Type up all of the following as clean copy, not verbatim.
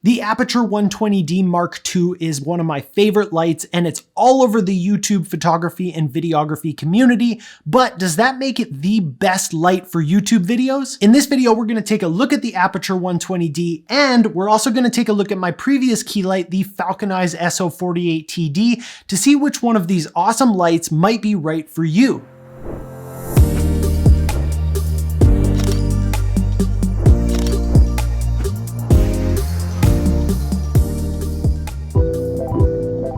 The Aputure 120d Mark II is one of my favorite lights, and it's all over the YouTube photography and videography community, but does that make it the best light for YouTube videos? In this video, we're gonna take a look at the Aputure 120d, and we're also gonna take a look at my previous key light, the FalconEyes SO48TD, to see which one of these awesome lights might be right for you.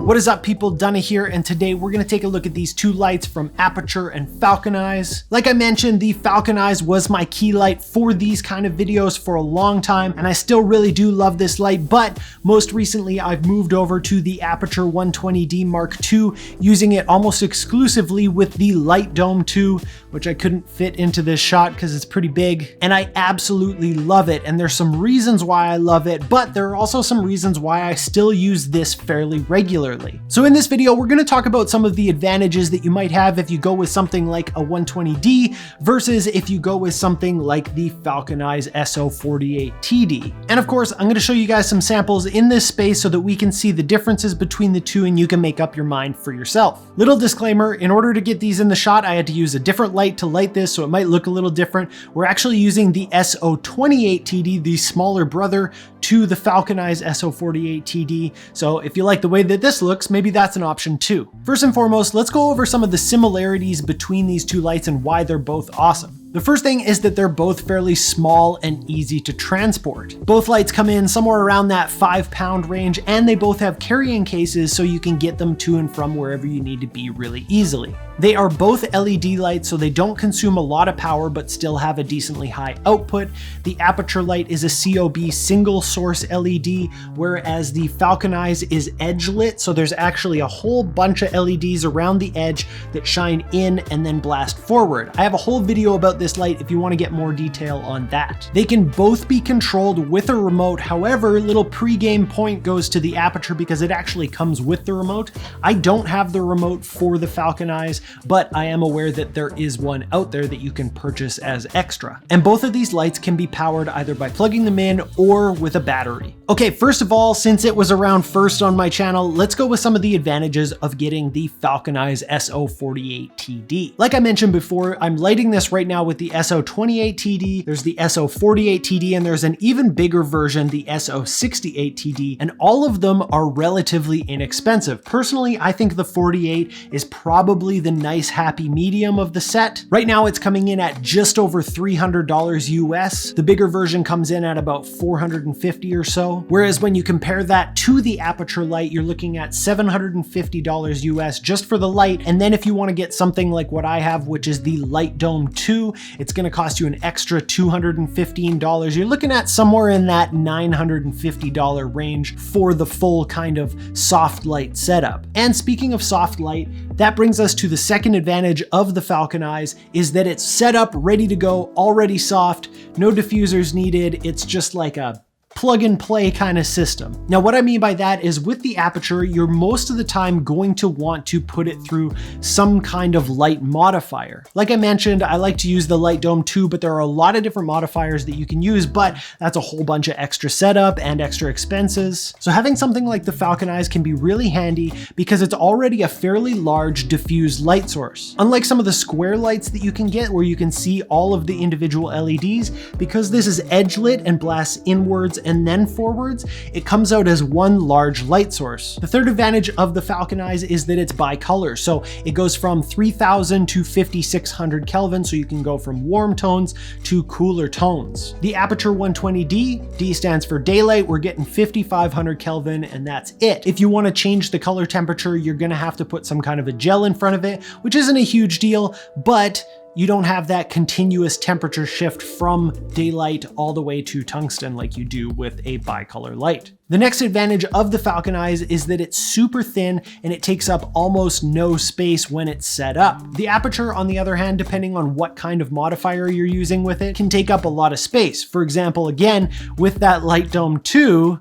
What is up, people? Dunna here, and today we're gonna take a look at these two lights from Aputure and FalconEyes. Like I mentioned, the FalconEyes was my key light for these kind of videos for a long time, and I still really do love this light, but most recently I've moved over to the Aputure 120d Mark II, using it almost exclusively with the Light Dome 2, which I couldn't fit into this shot because it's pretty big, and I absolutely love it, and there's some reasons why I love it, but there are also some reasons why I still use this fairly regularly. So in this video, we're going to talk about some of the advantages that you might have if you go with something like a 120D versus if you go with something like the FalconEyes SO48TD. And of course, I'm going to show you guys some samples in this space so that we can see the differences between the two and you can make up your mind for yourself. Little disclaimer, in order to get these in the shot, I had to use a different light to light this, so it might look a little different. We're actually using the SO28TD, the smaller brother to the FalconEyes SO48TD. So if you like the way that this looks, maybe that's an option too. First and foremost, let's go over some of the similarities between these two lights and why they're both awesome. The first thing is that they're both fairly small and easy to transport. Both lights come in somewhere around that 5-pound range, and they both have carrying cases so you can get them to and from wherever you need to be really easily. They are both LED lights, so they don't consume a lot of power but still have a decently high output. The Aputure light is a COB single source LED, whereas the FalconEyes is edge lit, so there's actually a whole bunch of LEDs around the edge that shine in and then blast forward. I have a whole video about this light if you want to get more detail on that. They can both be controlled with a remote. However, little pre-game point goes to the Aputure because it actually comes with the remote. I don't have the remote for the FalconEyes, but I am aware that there is one out there that you can purchase as extra. And both of these lights can be powered either by plugging them in or with a battery. Okay, first of all, since it was around first on my channel, let's go with some of the advantages of getting the FalconEyes SO48TD. Like I mentioned before, I'm lighting this right now with the SO28TD, there's the SO48TD, and there's an even bigger version, the SO68TD, and all of them are relatively inexpensive. Personally, I think the 48 is probably the nice happy medium of the set. Right now it's coming in at just over $300 US. The bigger version comes in at about $450 or so. Whereas when you compare that to the Aputure light, you're looking at $750 US just for the light. And then if you want to get something like what I have, which is the Light Dome 2, it's going to cost you an extra $215. You're looking at somewhere in that $950 range for the full kind of soft light setup. And speaking of soft light, that brings us to the second advantage of the FalconEyes, is that it's set up, ready to go, already soft, no diffusers needed. It's just like a plug and play kind of system. Now, what I mean by that is with the Aputure, you're most of the time going to want to put it through some kind of light modifier. Like I mentioned, I like to use the Light Dome 2, but there are a lot of different modifiers that you can use, but that's a whole bunch of extra setup and extra expenses. So having something like the FalconEyes can be really handy because it's already a fairly large diffused light source. Unlike some of the square lights that you can get where you can see all of the individual LEDs, because this is edge lit and blasts inwards and then forwards, it comes out as one large light source. The third advantage of the FalconEyes is that it's bicolor. So it goes from 3000 to 5600 Kelvin. So you can go from warm tones to cooler tones. The Aputure 120D, D stands for daylight. We're getting 5500 Kelvin and that's it. If you want to change the color temperature, you're going to have to put some kind of a gel in front of it, which isn't a huge deal, but you don't have that continuous temperature shift from daylight all the way to tungsten like you do with a bicolor light. The next advantage of the FalconEyes is that it's super thin and it takes up almost no space when it's set up. The Aputure, on the other hand, depending on what kind of modifier you're using with it, can take up a lot of space. For example, again, with that Light Dome 2,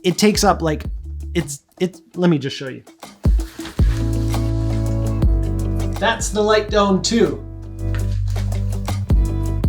it takes up like, let me just show you. That's the Light Dome 2.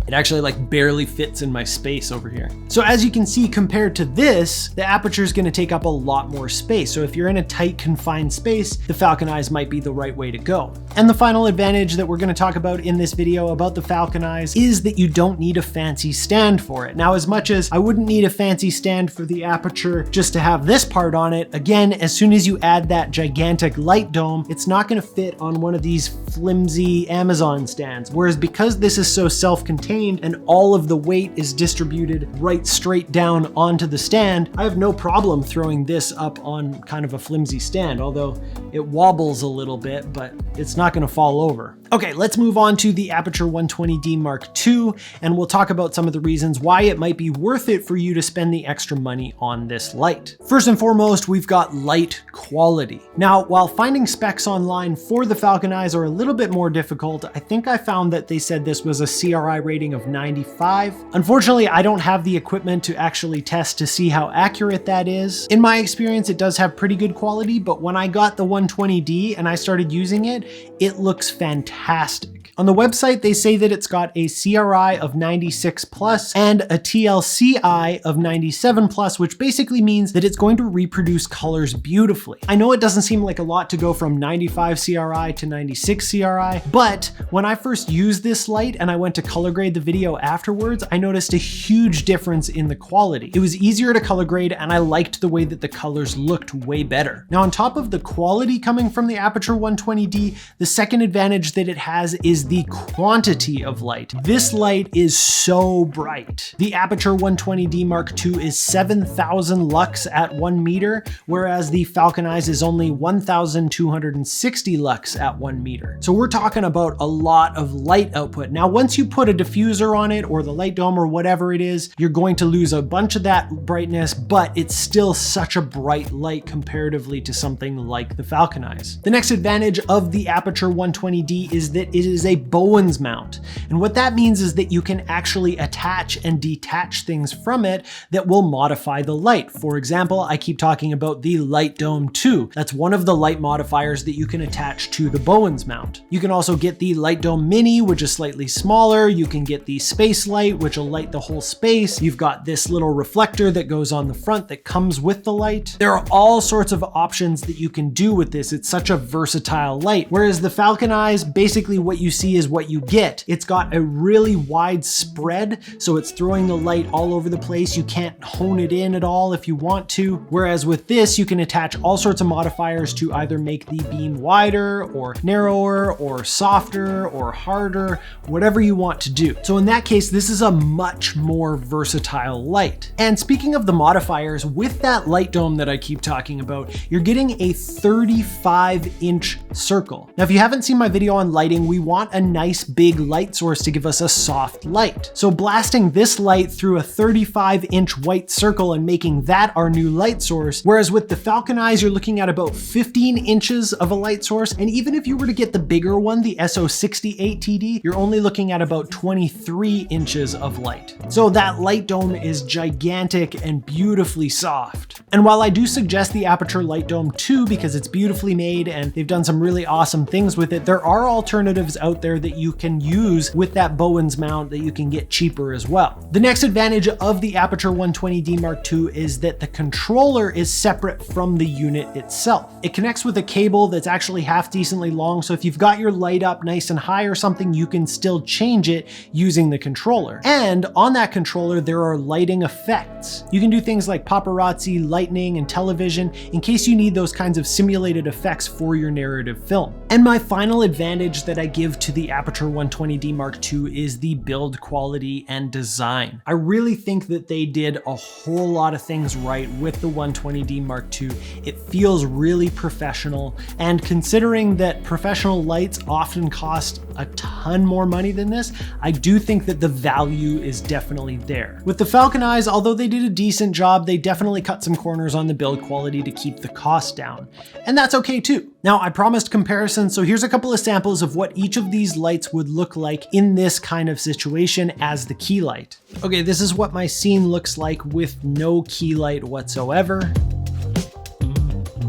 It actually like barely fits in my space over here. So as you can see, compared to this, the Aputure is going to take up a lot more space. So if you're in a tight, confined space, the FalconEyes might be the right way to go. And the final advantage that we're going to talk about in this video about the FalconEyes is that you don't need a fancy stand for it. Now, as much as I wouldn't need a fancy stand for the Aputure just to have this part on it, again, as soon as you add that gigantic light dome, it's not going to fit on one of these flimsy Amazon stands. Whereas because this is so self-contained and all of the weight is distributed right straight down onto the stand, I have no problem throwing this up on kind of a flimsy stand, although it wobbles a little bit, but it's not going to fall over. Okay, let's move on to the Aputure 120D Mark II, and we'll talk about some of the reasons why it might be worth it for you to spend the extra money on this light. First and foremost, we've got light quality. Now, while finding specs online for the FalconEyes are a little bit more difficult, I think I found that they said this was a CRI rating of 95. Unfortunately, I don't have the equipment to actually test to see how accurate that is. In my experience, it does have pretty good quality, but when I got the 120D and I started using it, it looks fantastic. On the website, they say that it's got a CRI of 96 plus and a TLCI of 97 plus, which basically means that it's going to reproduce colors beautifully. I know it doesn't seem like a lot to go from 95 CRI to 96 CRI, but when I first used this light and I went to color grade the video afterwards, I noticed a huge difference in the quality. It was easier to color grade and I liked the way that the colors looked way better. Now, on top of the quality coming from the Aputure 120D, the second advantage that it has is the quantity of light. This light is so bright. The Aputure 120D Mark II is 7,000 lux at 1 meter, whereas the FalconEyes is only 1,260 lux at 1 meter. So we're talking about a lot of light output. Now, once you put a diffuser on it or the light dome or whatever it is, you're going to lose a bunch of that brightness, but it's still such a bright light comparatively to something like the FalconEyes. The next advantage of the Aputure 120D is that it is a Bowen's mount. And what that means is that you can actually attach and detach things from it that will modify the light. For example, I keep talking about the Light Dome 2. That's one of the light modifiers that you can attach to the Bowen's mount. You can also get the Light Dome Mini, which is slightly smaller. You can get the Space Light, which will light the whole space. You've got this little reflector that goes on the front that comes with the light. There are all sorts of options that you can do with this. It's such a versatile light. Whereas the FalconEyes, basically what you see is what you get. It's got a really wide spread, so it's throwing the light all over the place. You can't hone it in at all if you want to. Whereas with this, you can attach all sorts of modifiers to either make the beam wider or narrower or softer or harder, whatever you want to do. So in that case, this is a much more versatile light. And speaking of the modifiers, with that light dome that I keep talking about, you're getting a 35-inch circle. Now, if you haven't seen my video on lighting, we want a nice big light source to give us a soft light. So blasting this light through a 35-inch white circle and making that our new light source, whereas with the FalconEyes, you're looking at about 15 inches of a light source. And even if you were to get the bigger one, the So48TD, you're only looking at about 23 inches of light. So that light dome is gigantic and beautifully soft. And while I do suggest the Aputure Light Dome 2 because it's beautifully made and they've done some really awesome things with it, there are alternatives out there that you can use with that Bowen's mount that you can get cheaper as well. The next advantage of the Aputure 120D Mark II is that the controller is separate from the unit itself. It connects with a cable that's actually half decently long, so if you've got your light up nice and high or something, you can still change it using the controller. And on that controller, there are lighting effects. You can do things like paparazzi, lightning, and television in case you need those kinds of simulated effects for your narrative film. And my final advantage that I give to the Aputure 120D Mark II is the build quality and design. I really think that they did a whole lot of things right with the 120D Mark II. It feels really professional, and considering that professional lights often cost a ton more money than this, I do think that the value is definitely there. With the FalconEyes, although they did a decent job, they definitely cut some corners on the build quality to keep the cost down. And that's okay too. Now, I promised comparisons, so here's a couple of samples of what each of these lights would look like in this kind of situation as the key light. Okay, this is what my scene looks like with no key light whatsoever.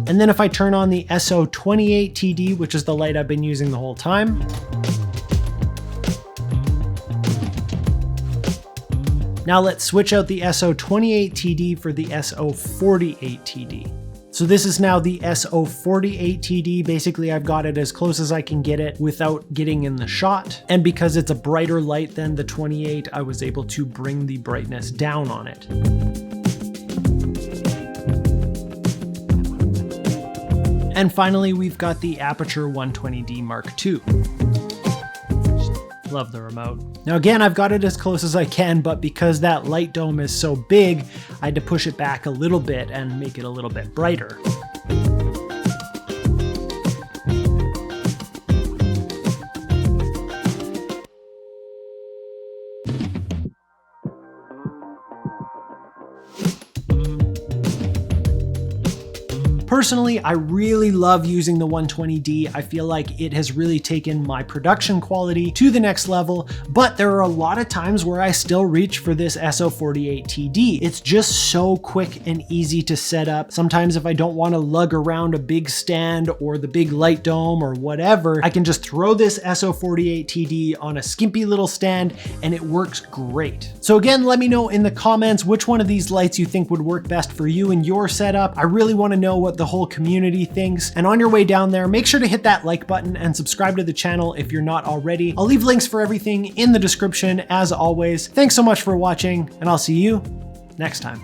And then if I turn on the So48TD, which is the light I've been using the whole time, Now let's switch out the SO28TD for the SO48TD. So this is now the SO48TD. Basically, I've got it as close as I can get it without getting in the shot. And because it's a brighter light than the 28, I was able to bring the brightness down on it. And finally, we've got the Aputure 120d Mark II. Love the remote. Now again, I've got it as close as I can, but because that light dome is so big, I had to push it back a little bit and make it a little bit brighter. Personally, I really love using the 120D. I feel like it has really taken my production quality to the next level, but there are a lot of times where I still reach for this SO48TD. It's just so quick and easy to set up. Sometimes if I don't want to lug around a big stand or the big light dome or whatever, I can just throw this SO48TD on a skimpy little stand and it works great. So again, let me know in the comments which one of these lights you think would work best for you and your setup. I really want to know what the whole community thinks. And on your way down there, make sure to hit that like button and subscribe to the channel if you're not already. I'll leave links for everything in the description as always. Thanks so much for watching, and I'll see you next time.